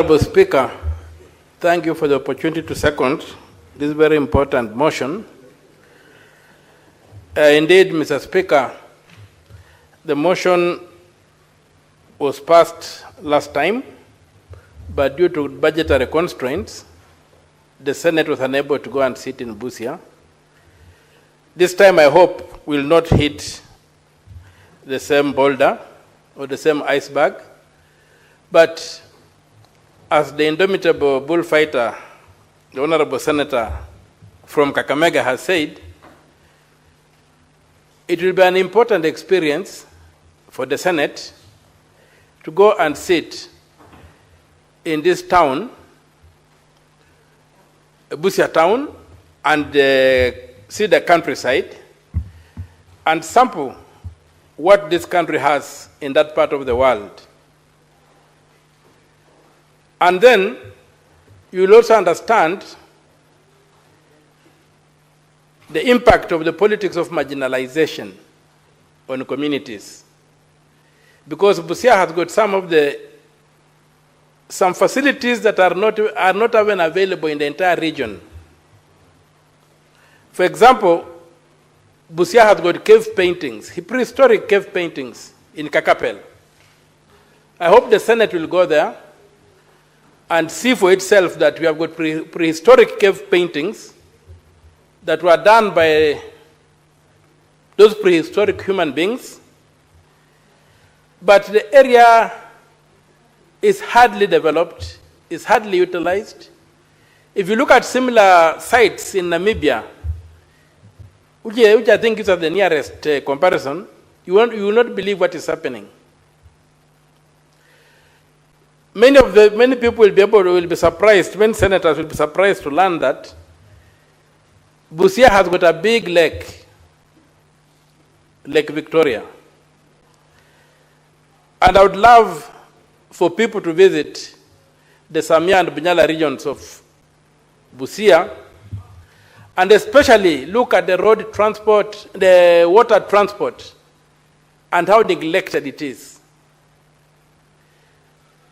Honorable Speaker, thank you for the opportunity to second this very important motion. Indeed, Mr. Speaker, the motion was passed last time, but due to budgetary constraints, the Senate was unable to go and sit in Busia. This time, I hope we'll not hit the same boulder or the same iceberg, but as the indomitable bullfighter, the Honorable Senator from Kakamega has said, it will be an important experience for the Senate to go and sit in this town, Busia town, and see the countryside and sample what this country has in that part of the world. And then you will also understand the impact of the politics of marginalization on communities. Because Busia has got some facilities that are not even available in the entire region. For example, Busia has got cave paintings, prehistoric cave paintings in Kakapel. I hope the Senate will go there and see for itself that we have got prehistoric cave paintings that were done by those prehistoric human beings. But the area is hardly developed, is hardly utilized. If you look at similar sites in Namibia, which I think is the nearest comparison, you will not believe what is happening. Many people will be surprised, many senators will be surprised to learn that Busia has got a big lake, Lake Victoria. And I would love for people to visit the Samia and Bunyala regions of Busia, and especially look at the road transport, the water transport, and how neglected it is.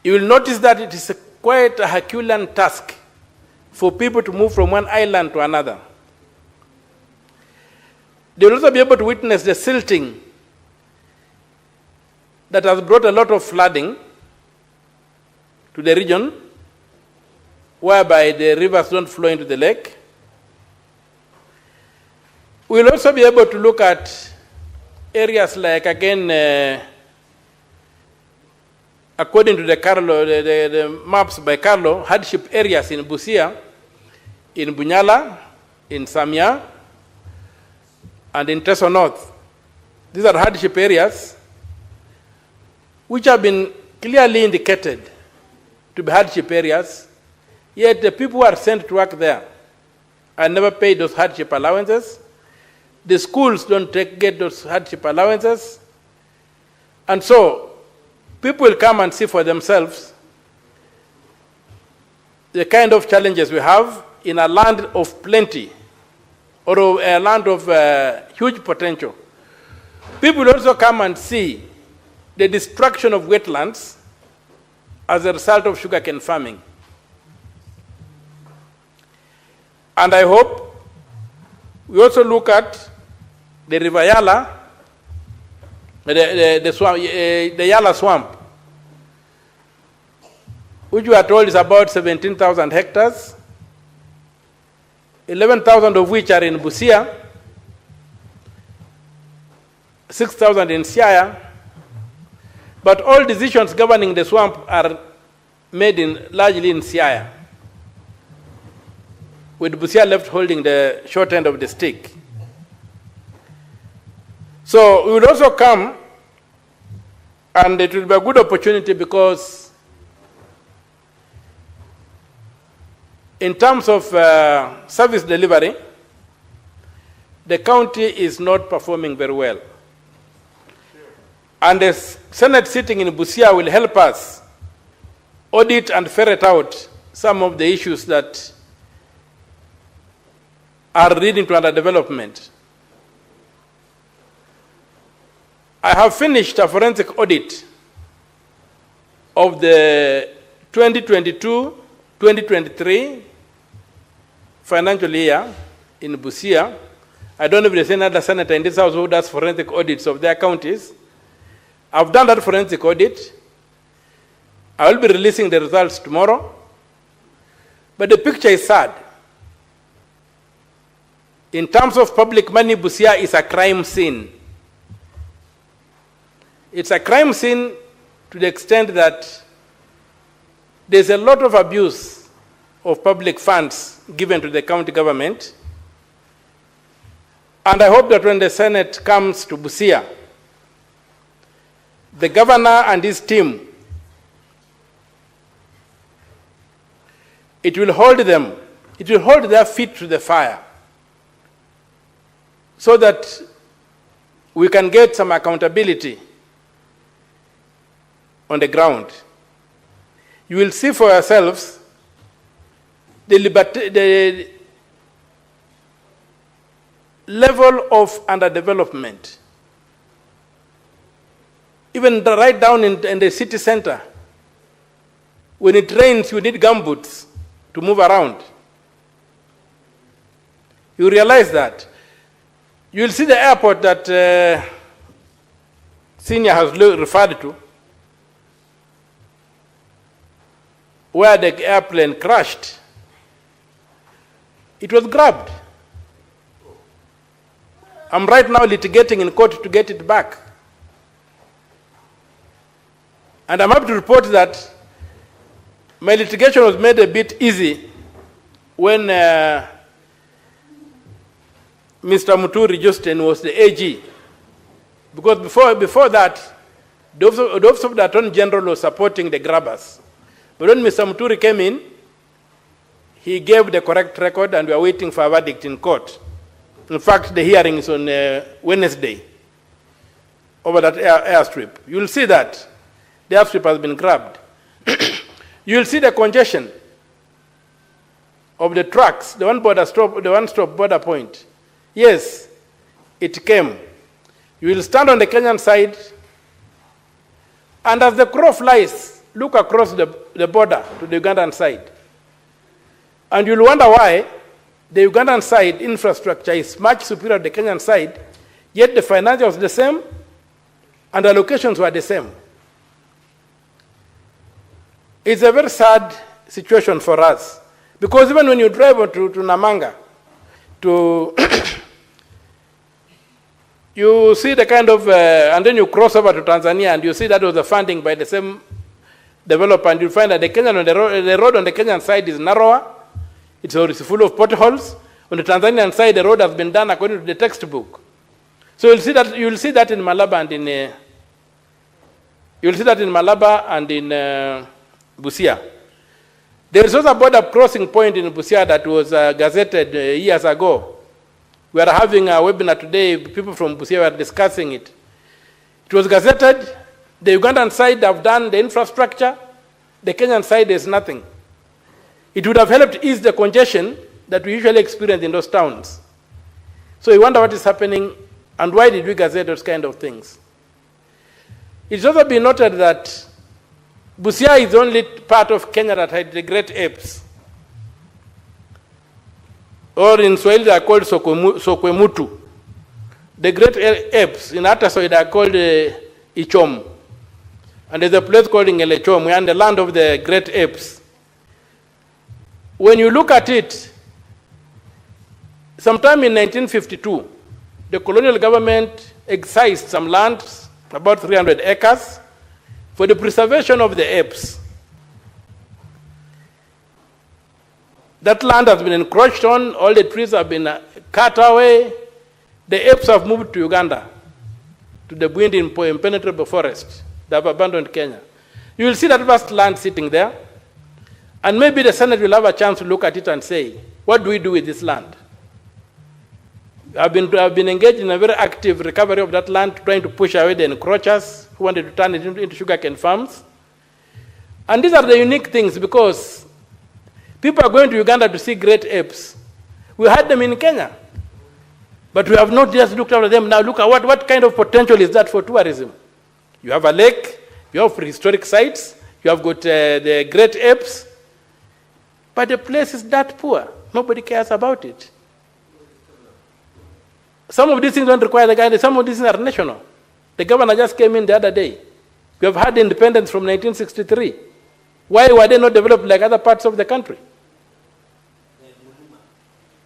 You will notice that it is quite a Herculean task for people to move from one island to another. They will also be able to witness the silting that has brought a lot of flooding to the region, whereby the rivers don't flow into the lake. We will also be able to look at areas like, again, according to the maps by Carlo, hardship areas in Busia, in Bunyala, in Samia, and in Teso North. These are hardship areas which have been clearly indicated to be hardship areas, yet the people who are sent to work there are never paid those hardship allowances. The schools don't get those hardship allowances. And so people will come and see for themselves the kind of challenges we have in a land of plenty, or a land of huge potential. People will also come and see the destruction of wetlands as a result of sugarcane farming. And I hope we also look at the River Yala, the Yala swamp, which we are told is about 17,000 hectares, 11,000 of which are in Busia, 6,000 in Siaya, but all decisions governing the swamp are made largely in Siaya, with Busia left holding the short end of the stick. So we will also come, and it will be a good opportunity because in terms of service delivery, the county is not performing very well. And the Senate sitting in Busia will help us audit and ferret out some of the issues that are leading to underdevelopment. I have finished a forensic audit of the 2022-2023 financial year in Busia. I don't know if there's any other senator in this house who does forensic audits of their counties. I've done that forensic audit. I will be releasing the results tomorrow. But the picture is sad. In terms of public money, Busia is a crime scene. It's a crime scene to the extent that there's a lot of abuse of public funds given to the county government. And I hope that when the Senate comes to Busia, the governor and his team, it will hold their feet to the fire so that we can get some accountability on the ground. You will see for yourselves the level of underdevelopment. Even right down in the city center, when it rains, you need gumboots to move around. You realize that. You will see the airport that Senior has referred to, where the airplane crashed. It was grabbed. I'm right now litigating in court to get it back. And I'm happy to report that my litigation was made a bit easy when Mr. Muturi Justin was the AG. Because before that, the Office of the Attorney General was supporting the grabbers. But when Mr. Muturi came in, he gave the correct record and we are waiting for a verdict in court. In fact, the hearing is on Wednesday over that airstrip. You will see that the airstrip has been grabbed. You will see the congestion of the trucks, the one-stop border point. Yes, it came. You will stand on the Kenyan side, and as the crow flies, look across the border to the Ugandan side. And you'll wonder why the Ugandan side infrastructure is much superior to the Kenyan side, yet the financials was the same, and the allocations were the same. It's a very sad situation for us, because even when you drive to Namanga, you see the kind of, and then you cross over to Tanzania, and you see that was the funding by the same developer, and you find that the road on the Kenyan side is narrower, it's full of potholes. On the Tanzanian side, the road has been done according to the textbook. So you'll see that in Malaba and in Busia. There is also a border crossing point in Busia that was gazetted years ago. We are having a webinar today. People from Busia were discussing it. It was gazetted. The Ugandan side have done the infrastructure. The Kenyan side is nothing. It would have helped ease the congestion that we usually experience in those towns. So you wonder what is happening and why did we gazette those kind of things. It's also been noted that Busia is the only part of Kenya that had the great apes. Or in Swahili they are called Sokwemutu. The great apes in Atasoy they are called Ichom. And there's a place called Ngelechom. We are in the land of the great apes. When you look at it, sometime in 1952, the colonial government excised some land, about 300 acres, for the preservation of the apes. That land has been encroached on, all the trees have been cut away. The apes have moved to Uganda, to the wind impenetrable forest. They have abandoned Kenya. You will see that vast land sitting there, and maybe the Senate will have a chance to look at it and say, what do we do with this land? I've been engaged in a very active recovery of that land, trying to push away the encroachers who wanted to turn it into sugarcane farms. And these are the unique things, because people are going to Uganda to see great apes. We had them in Kenya, but we have not just looked after them. Now look at what kind of potential is that for tourism. You have a lake, you have prehistoric sites, You have got the great apes, but the place is that poor. Nobody cares about it. Some of these things don't require the guidance. Some of these things are national. The governor just came in the other day. We have had independence from 1963. Why were they not developed like other parts of the country?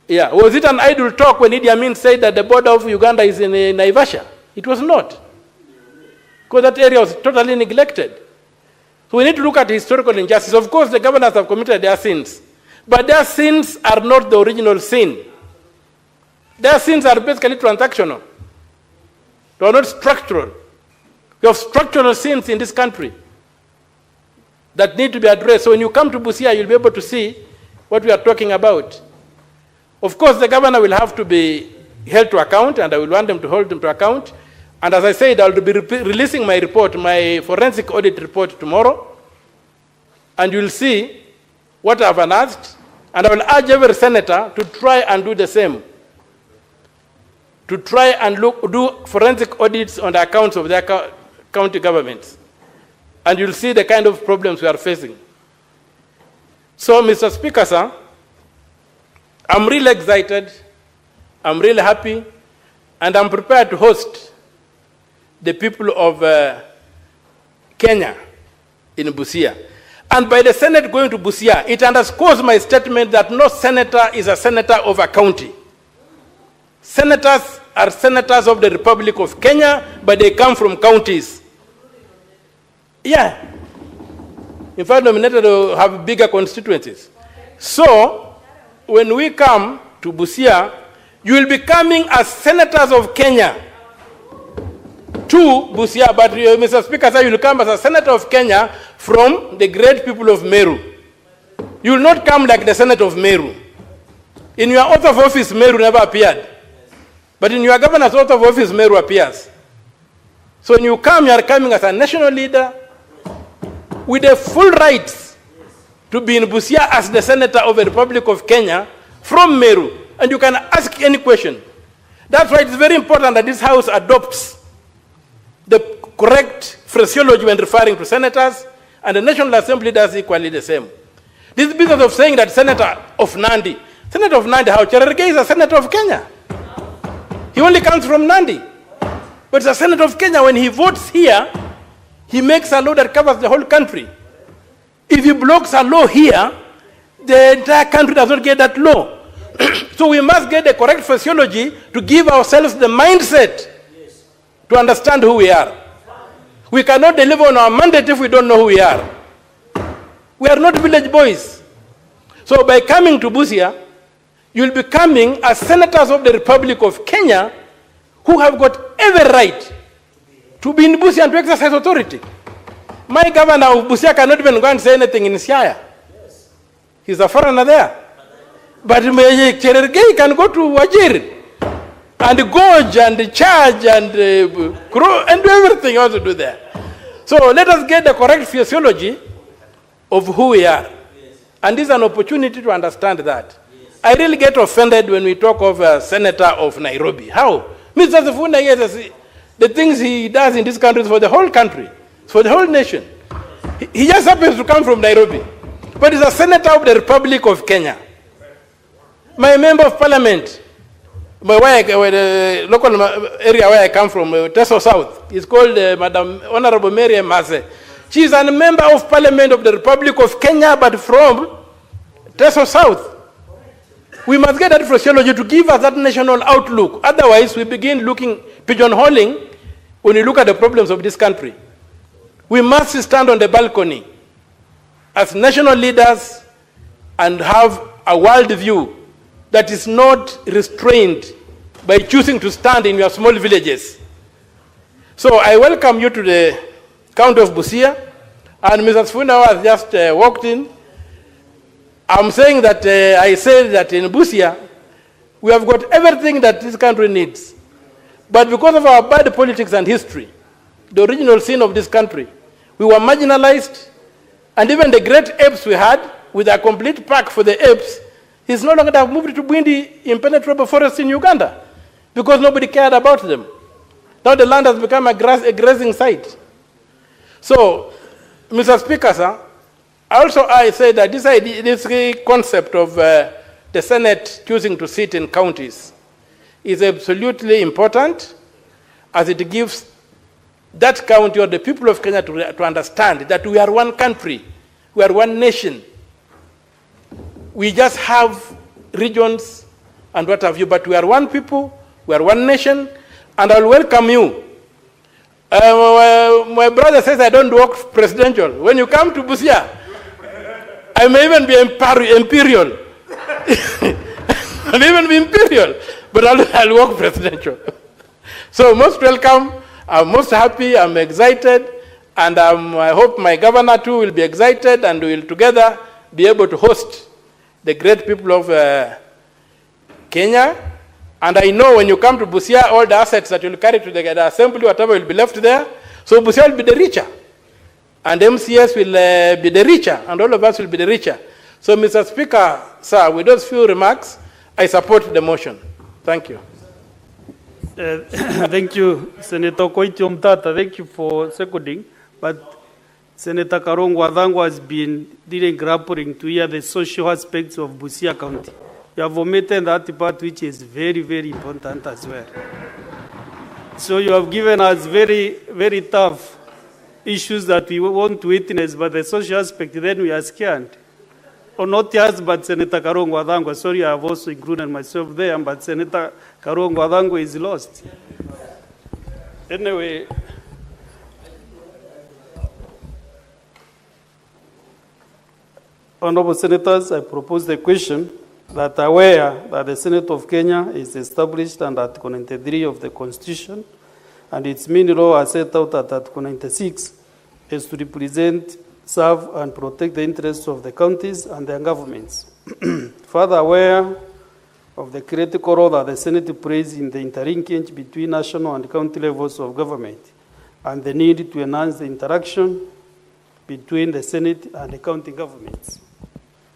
Yeah, was it an idle talk when Idi Amin said that the border of Uganda is in Naivasha? It was not. Because that area was totally neglected. So we need to look at historical injustice. Of course, the governors have committed their sins. But their sins are not the original sin. Their sins are basically transactional. They are not structural. We have structural sins in this country that need to be addressed. So when you come to Busia, you'll be able to see what we are talking about. Of course, the governor will have to be held to account, and I will want them to hold them to account. And as I said, I'll be releasing my report, my forensic audit report tomorrow. And you'll see what I've unearthed. And I will urge every senator to try and do the same. To try and do forensic audits on the accounts of their county governments. And you'll see the kind of problems we are facing. So, Mr. Speaker, sir, I'm really excited, I'm really happy, and I'm prepared to host the people of Kenya in Busia. And by the Senate going to Busia, it underscores my statement that no senator is a senator of a county. Senators are senators of the Republic of Kenya, but they come from counties. Yeah. In fact, nominated to have bigger constituencies. So, when we come to Busia, you will be coming as senators of Kenya to Busia, but Mr. Speaker, sir, you will come as a senator of Kenya from the great people of Meru. You will not come like the Senate of Meru. In your oath of office, Meru never appeared. But in your governor's oath of office, Meru appears. So when you come, you are coming as a national leader with the full rights to be in Busia as the senator of the Republic of Kenya from Meru. And you can ask any question. That's why it's very important that this House adopts the correct phraseology when referring to senators, and the National Assembly does equally the same. This business of saying that Senator of Nandi, how Cherargei is a senator of Kenya. He only comes from Nandi. But it's a senator of Kenya. When he votes here, he makes a law that covers the whole country. If he blocks a law here, the entire country does not get that law. So we must get the correct phraseology to give ourselves the mindset to understand who we are. We cannot deliver on our mandate if we don't know who we are. We are not village boys. So by coming to Busia, you'll be coming as senators of the Republic of Kenya who have got every right to be in Busia and to exercise authority. My governor of Busia cannot even go and say anything in Siaya. He's a foreigner there. But Cherargei can go to Wajir and gorge and charge and do everything else to do there. So let us get the correct physiology of who we are. And this is an opportunity to understand that. I really get offended when we talk of a senator of Nairobi. How? Mr. Sifuna, yes, the things he does in this country is for the whole country. It's for the whole nation. He just happens to come from Nairobi. But he's a senator of the Republic of Kenya. My member of parliament, the local area where I come from, Teso South, is called Madam Honorable Mary Mase. She is a member of parliament of the Republic of Kenya, but from Teso South. We must get that phraseology to give us that national outlook. Otherwise, we begin looking, pigeonholing when we look at the problems of this country. We must stand on the balcony as national leaders and have a world view that is not restrained by choosing to stand in your small villages. So I welcome you to the County of Busia, and Mrs. Funa has just walked in. I'm saying that I said that in Busia, we have got everything that this country needs. But because of our bad politics and history, the original sin of this country, we were marginalized, and even the great apes we had, with a complete park for the apes, is no longer have moved to Bwindi impenetrable forest in Uganda because nobody cared about them. Now the land has become a grazing site. So Mr. Speaker, sir, I say that this concept of the Senate choosing to sit in counties is absolutely important, as it gives that county or the people of Kenya to understand that we are one country, we are one nation. We just have regions and what have you, but we are one people, we are one nation, and I'll welcome you. My brother says I don't work presidential. When you come to Busia, I may even be imperial. I may even be imperial, but I'll work presidential. So most welcome. I'm most happy. I'm excited, and I hope my governor too will be excited, and we will together be able to host the great people of Kenya. And I know when you come to Busia, all the assets that you'll carry to the assembly, whatever will be left there. So Busia will be the richer. And MCS will be the richer. And all of us will be the richer. So, Mr. Speaker, sir, with those few remarks, I support the motion. Thank you. Thank you, Senator Omtatah. Thank you for seconding. But Senator Karongo Wadhango has been grappling to hear the social aspects of Busia County. You have omitted that part, which is very, very important as well. So you have given us very, very tough issues that we want to witness, but the social aspect, then we are scared. Or not us, but Senator Karongo Wadhango. Sorry, I have also included myself there, but Senator Karongo Wadhango is lost. Anyway, Honorable Senators, I propose the question that aware that the Senate of Kenya is established under Article 93 of the Constitution, and its main role as set out at Article 96 is to represent, serve, and protect the interests of the counties and their governments. Further aware of the critical role that the Senate plays in the interlinkage between national and county levels of government, and the need to enhance the interaction between the Senate and the county governments.